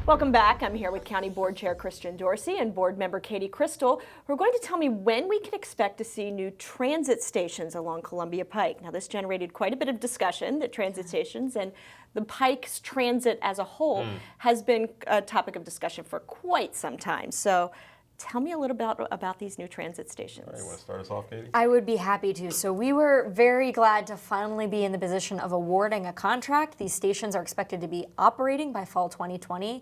Welcome back. I'm here with County Board Chair Christian Dorsey and Board Member Katie Crystal, who are going to tell me when we can expect to see new transit stations along Columbia Pike. Now, this generated quite a bit of discussion, the transit stations, and the Pike's transit as a whole has been a topic of discussion for quite some time. So tell me a little bit about these new transit stations. All right, you want to start us off, Katie? I would be happy to. So we were very glad to finally be in the position of awarding a contract. These stations are expected to be operating by fall 2020.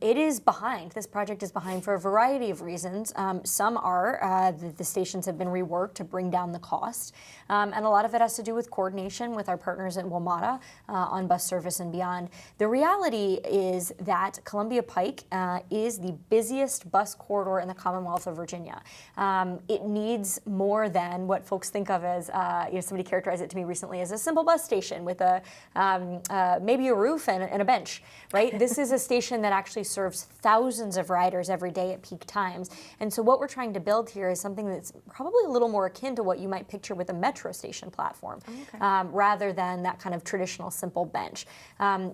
It is behind. This project is behind for a variety of reasons. Some are the stations have been reworked to bring down the cost. And a lot of it has to do with coordination with our partners at WMATA on bus service and beyond. The reality is that Columbia Pike is the busiest bus corridor in the Commonwealth of Virginia. It needs more than what folks think of as, somebody characterized it to me recently as a simple bus station with maybe a roof and a bench, right? This is a station that actually serves thousands of riders every day at peak times. And so what we're trying to build here is something that's probably a little more akin to what you might picture with a metro station platform, rather than that kind of traditional simple bench.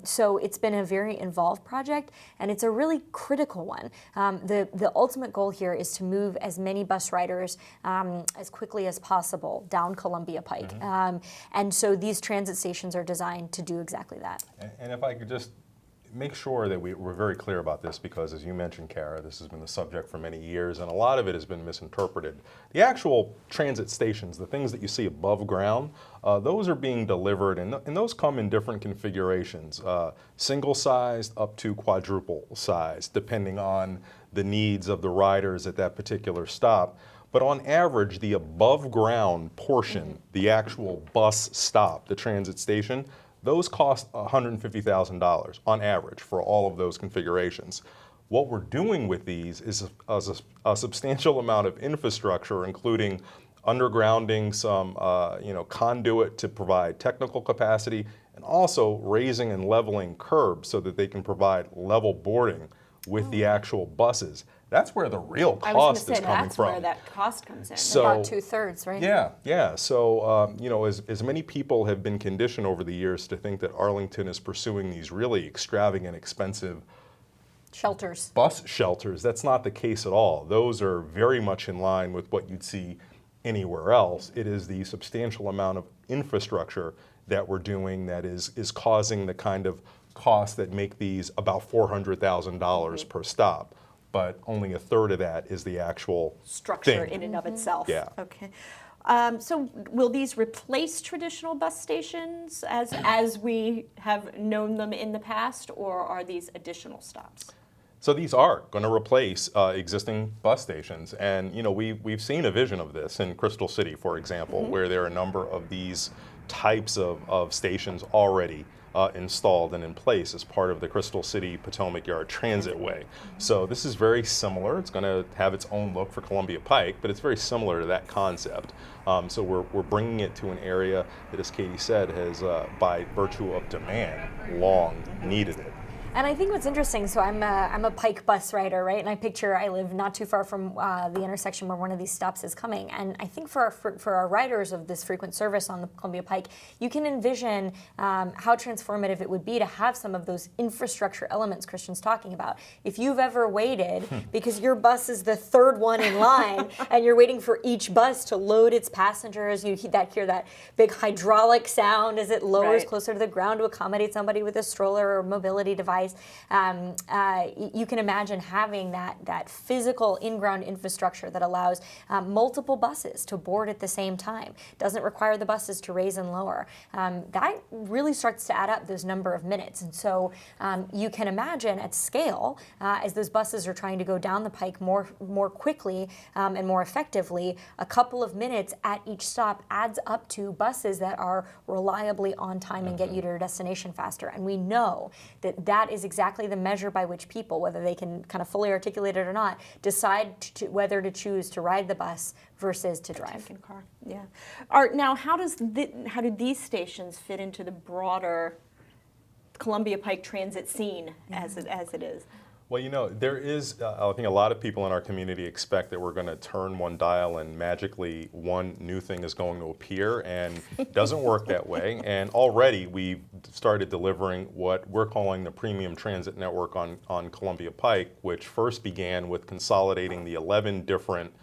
So it's been a very involved project, and it's a really critical one. The ultimate goal here is to move as many bus riders as quickly as possible down Columbia Pike. And so these transit stations are designed to do exactly that. And if I could just make sure that we're very clear about this, because as you mentioned, Kara, this has been the subject for many years, and a lot of it has been misinterpreted. The actual transit stations, the things that you see above ground, those are being delivered, and those come in different configurations, single-sized up to quadruple-sized, depending on the needs of the riders at that particular stop. But on average, the above-ground portion, the actual bus stop, the transit station, those cost $150,000 on average for all of those configurations. What we're doing with these is a substantial amount of infrastructure, including undergrounding some conduit to provide technical capacity, and also raising and leveling curbs so that they can provide level boarding with the actual buses. That's where the real cost is coming that's from. where that cost comes in. So, about 2/3, right? Yeah. So, as many people have been conditioned over the years to think that Arlington is pursuing these really extravagant, expensive Shelters. bus shelters, that's not the case at all. Those are very much in line with what you'd see anywhere else. It is the substantial amount of infrastructure that we're doing that is causing the kind of costs that make these about $400,000 per stop. But only a third of that is the actual structure thing. in and of itself. Yeah. Okay. So will these replace traditional bus stations as we have known them in the past, or are these additional stops? So these are going to replace existing bus stations, and we've seen a vision of this in Crystal City, for example, where there are a number of these types of stations already installed and in place as part of the Crystal City Potomac Yard Transit Way. So this is very similar. It's going to have its own look for Columbia Pike, but it's very similar to that concept. So we're bringing it to an area that, as Katie said, has, by virtue of demand, long needed it. And I think what's interesting, so I'm a Pike bus rider, right? And I live not too far from the intersection where one of these stops is coming. And I think for our riders of this frequent service on the Columbia Pike, you can envision how transformative it would be to have some of those infrastructure elements Christian's talking about. If you've ever waited because your bus is the third one in line and you're waiting for each bus to load its passengers, you hear that big hydraulic sound as it lowers closer to the ground to accommodate somebody with a stroller or mobility device. You can imagine having that physical in-ground infrastructure that allows multiple buses to board at the same time. Doesn't require the buses to raise and lower. That really starts to add up those number of minutes. And so you can imagine at scale, as those buses are trying to go down the Pike more quickly and more effectively, a couple of minutes at each stop adds up to buses that are reliably on time and get you to your destination faster. And we know that is exactly the measure by which people, whether they can kind of fully articulate it or not, decide whether to choose to ride the bus versus to drive. Taking a car. Yeah. Now, how do these stations fit into the broader Columbia Pike transit scene as it is? Well, you know, there is, I think a lot of people in our community expect that we're going to turn one dial and magically one new thing is going to appear, and it doesn't work that way. And already we've started delivering what we're calling the Premium Transit Network on Columbia Pike, which first began with consolidating the 11 different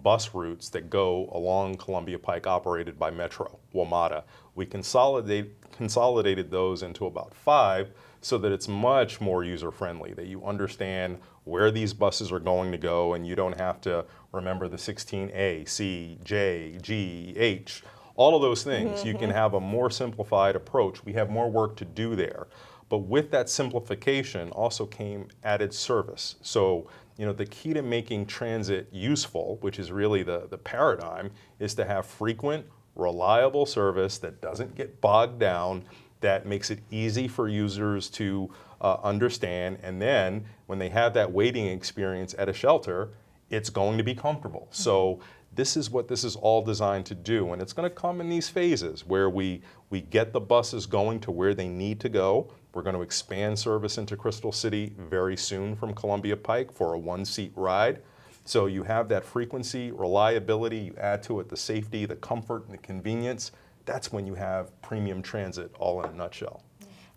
bus routes that go along Columbia Pike operated by Metro, WMATA. We consolidated those into about 5 so that it's much more user-friendly, that you understand where these buses are going to go and you don't have to remember the 16A, C, J, G, H, all of those things. You can have a more simplified approach. We have more work to do there. But with that simplification also came added service. So, you know, the key to making transit useful, which is really the paradigm, is to have frequent, reliable service that doesn't get bogged down, that makes it easy for users to understand. And then when they have that waiting experience at a shelter, it's going to be comfortable. So this is what this is all designed to do. And it's going to come in these phases where we get the buses going to where they need to go. We're going to expand service into Crystal City very soon from Columbia Pike for a 1-seat ride. So you have that frequency, reliability, you add to it the safety, the comfort, and the convenience. That's when you have premium transit all in a nutshell.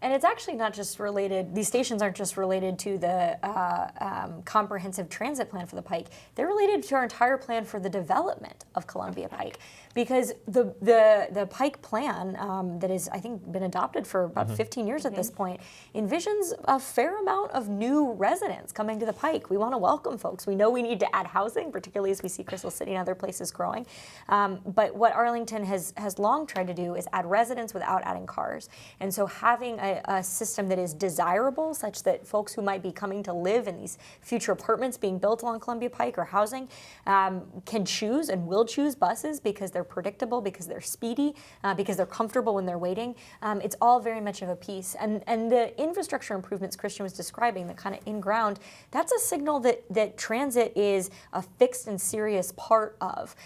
And it's actually not just related, these stations aren't just related to the comprehensive transit plan for the Pike, they're related to our entire plan for the development of Columbia Pike. Because the Pike plan that has, I think, been adopted for about 15 years at this point, envisions a fair amount of new residents coming to the Pike. We want to welcome folks. We know we need to add housing, particularly as we see Crystal City and other places growing. But what Arlington has long tried to do is add residents without adding cars. And so having a system that is desirable, such that folks who might be coming to live in these future apartments being built along Columbia Pike or housing can choose and will choose buses because they're predictable, because they're speedy, because they're comfortable when they're waiting. It's all very much of a piece. And the infrastructure improvements Christian was describing, the kind of in-ground, that's a signal that transit is a fixed and serious part of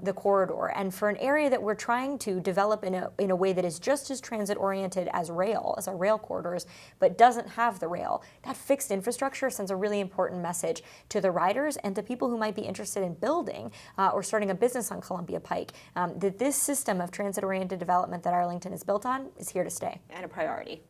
the corridor. And for an area that we're trying to develop in a way that is just as transit-oriented as our rail corridors, but doesn't have the rail, that fixed infrastructure sends a really important message to the riders and to people who might be interested in building or starting a business on Columbia Pike, that this system of transit-oriented development that Arlington is built on is here to stay. And a priority.